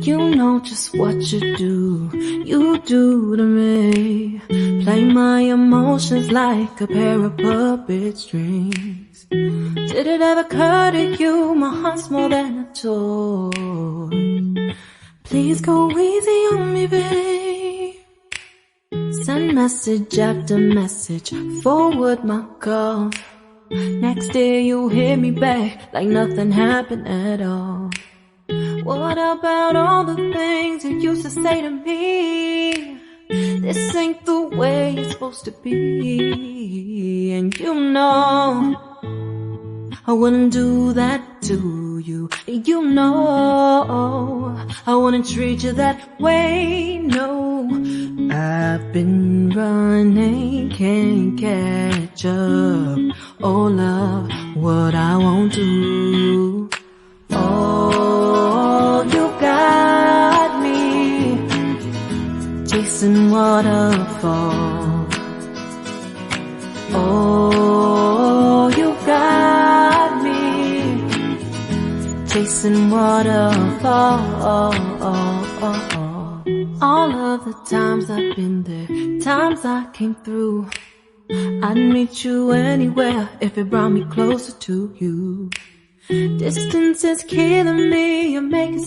You know just what you do to me. Play my emotions like a pair of puppet strings. Did it ever occur to you my heart's more than a toy? Please go easy on me, babe. Send message after message, forward my calls. Next day you hit me back like nothing happened at all. What about all the things you used to say to me? This ain't the way it's supposed to be. And you know I wouldn't do that to you. You know I wouldn't treat you that way, no. I've been running, can't catch up. Oh love, what I won't do. Oh, you got me chasing waterfalls. Oh, you got me chasing waterfalls. All of the times I've been there, times I came through, I'd meet you anywhere if it brought me closer to you. Distance is killing me, you're making